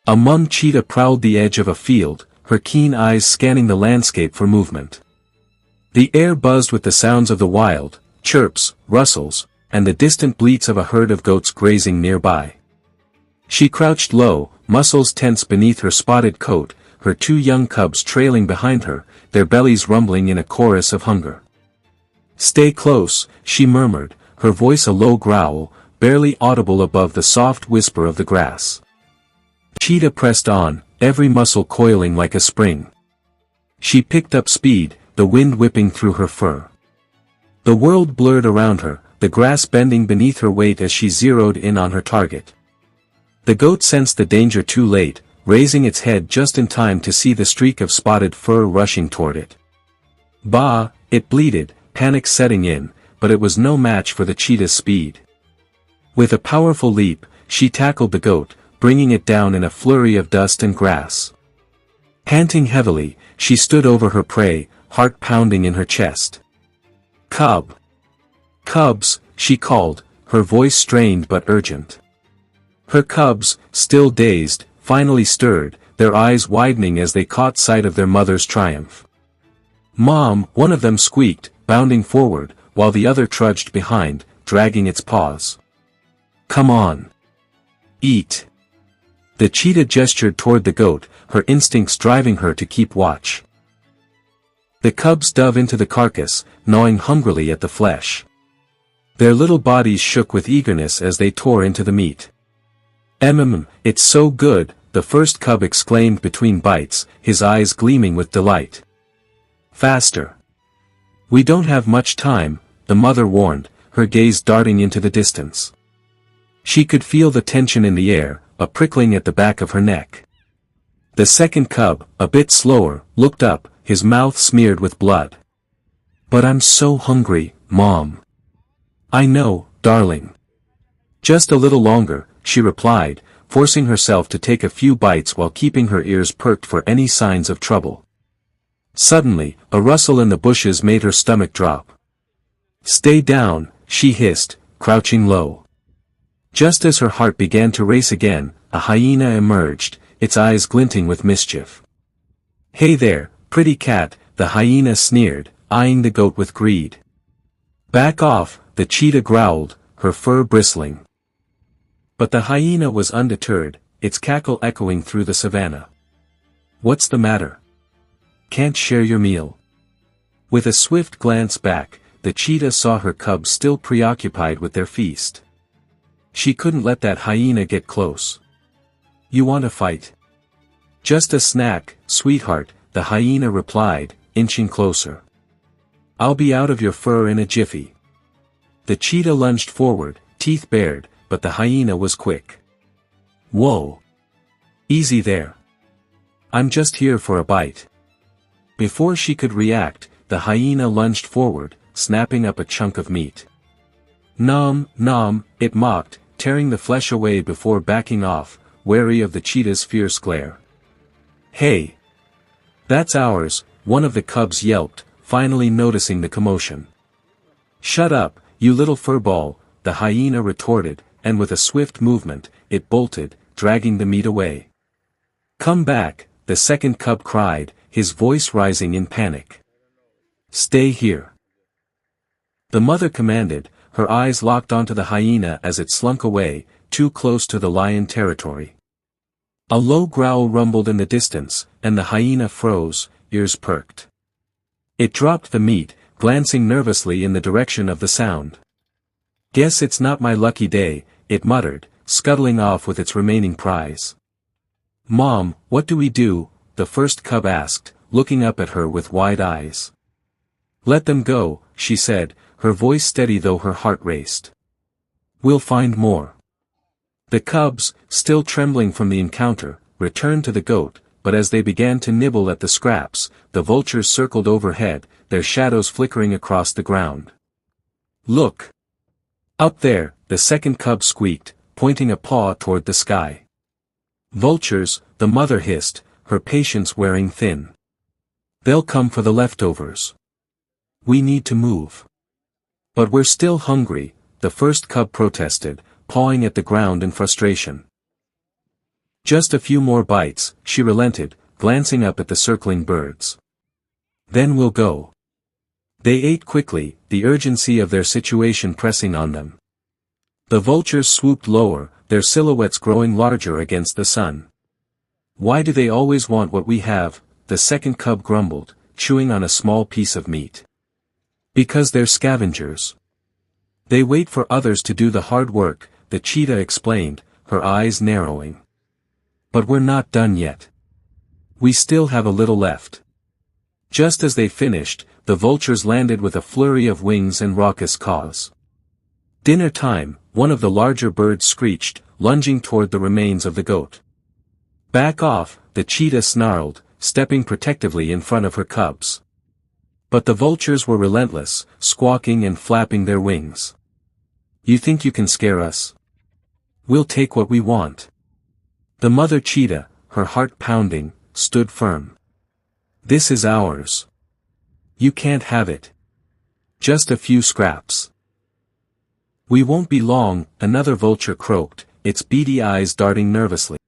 A mom cheetah prowled the edge of a field, her keen eyes scanning the landscape for movement. The air buzzed with the sounds of the wild, chirps, rustles, and the distant bleats of a herd of goats grazing nearby. She crouched low, muscles tense beneath her spotted coat, her two young cubs trailing behind her, their bellies rumbling in a chorus of hunger. "Stay close," she murmured, her voice a low growl, barely audible above the soft whisper of the grass. Cheetah pressed on, every muscle coiling like a spring. She picked up speed, the wind whipping through her fur. The world blurred around her, the grass bending beneath her weight as she zeroed in on her target. The goat sensed the danger too late, raising its head just in time to see the streak of spotted fur rushing toward it. Bah, it bleated, panic setting in, but it was no match for the cheetah's speed. With a powerful leap, she tackled the goat, bringing it down in a flurry of dust and grass. Panting heavily, she stood over her prey, heart pounding in her chest. "Cub! Cubs," she called, her voice strained but urgent. Her cubs, still dazed, finally stirred, their eyes widening as they caught sight of their mother's triumph. "Mom," one of them squeaked, bounding forward, while the other trudged behind, dragging its paws. "Come on. Eat." The cheetah gestured toward the goat, her instincts driving her to keep watch. The cubs dove into the carcass, gnawing hungrily at the flesh. Their little bodies shook with eagerness as they tore into the meat. It's so good," the first cub exclaimed between bites, his eyes gleaming with delight. "Faster. We don't have much time," the mother warned, her gaze darting into the distance. She could feel the tension in the air, a prickling at the back of her neck. The second cub, a bit slower, looked up, his mouth smeared with blood. "But I'm so hungry, Mom." "I know, darling." "Just a little longer," she replied, forcing herself to take a few bites while keeping her ears perked for any signs of trouble. Suddenly, a rustle in the bushes made her stomach drop. "Stay down," she hissed, crouching low. Just as her heart began to race again, a hyena emerged, its eyes glinting with mischief. "Hey there, pretty cat," the hyena sneered, eyeing the goat with greed. "Back off," the cheetah growled, her fur bristling. But the hyena was undeterred, its cackle echoing through the savannah. "What's the matter? Can't share your meal?" With a swift glance back, the cheetah saw her cubs still preoccupied with their feast. She couldn't let that hyena get close. "You want to fight?" "Just a snack, sweetheart," the hyena replied, inching closer. "I'll be out of your fur in a jiffy." The cheetah lunged forward, teeth bared, but the hyena was quick. "Whoa! Easy there. I'm just here for a bite." Before she could react, the hyena lunged forward, snapping up a chunk of meat. "Nom, nom," it mocked, tearing the flesh away before backing off, wary of the cheetah's fierce glare. "Hey! That's ours," one of the cubs yelped, finally noticing the commotion. "Shut up, you little furball," the hyena retorted, and with a swift movement, it bolted, dragging the meat away. "Come back," the second cub cried, his voice rising in panic. "Stay here." The mother commanded, her eyes locked onto the hyena as it slunk away, too close to the lion territory. A low growl rumbled in the distance, and the hyena froze, ears perked. It dropped the meat, glancing nervously in the direction of the sound. "Guess it's not my lucky day," it muttered, scuttling off with its remaining prize. "Mom, what do we do?" the first cub asked, looking up at her with wide eyes. "Let them go," she said, her voice steady though her heart raced. "We'll find more." The cubs, still trembling from the encounter, returned to the goat, but as they began to nibble at the scraps, the vultures circled overhead, their shadows flickering across the ground. "Look! Up there," the second cub squeaked, pointing a paw toward the sky. "Vultures," the mother hissed, her patience wearing thin. "They'll come for the leftovers. We need to move." "But we're still hungry," the first cub protested, pawing at the ground in frustration. Just a few more bites, she relented, glancing up at the circling birds. Then we'll go. They ate quickly, the urgency of their situation pressing on them. The vultures swooped lower, their silhouettes growing larger against the sun. Why do they always want what we have? The second cub grumbled, chewing on a small piece of meat. Because they're scavengers. They wait for others to do the hard work, the cheetah explained, her eyes narrowing. But we're not done yet. We still have a little left. Just as they finished, the vultures landed with a flurry of wings and raucous caws. Dinner time, one of the larger birds screeched, lunging toward the remains of the goat. Back off, the cheetah snarled, stepping protectively in front of her cubs. But the vultures were relentless, squawking and flapping their wings. You think you can scare us? We'll take what we want. The mother cheetah, her heart pounding, stood firm. This is ours. You can't have it. Just a few scraps. We won't be long, another vulture croaked, its beady eyes darting nervously.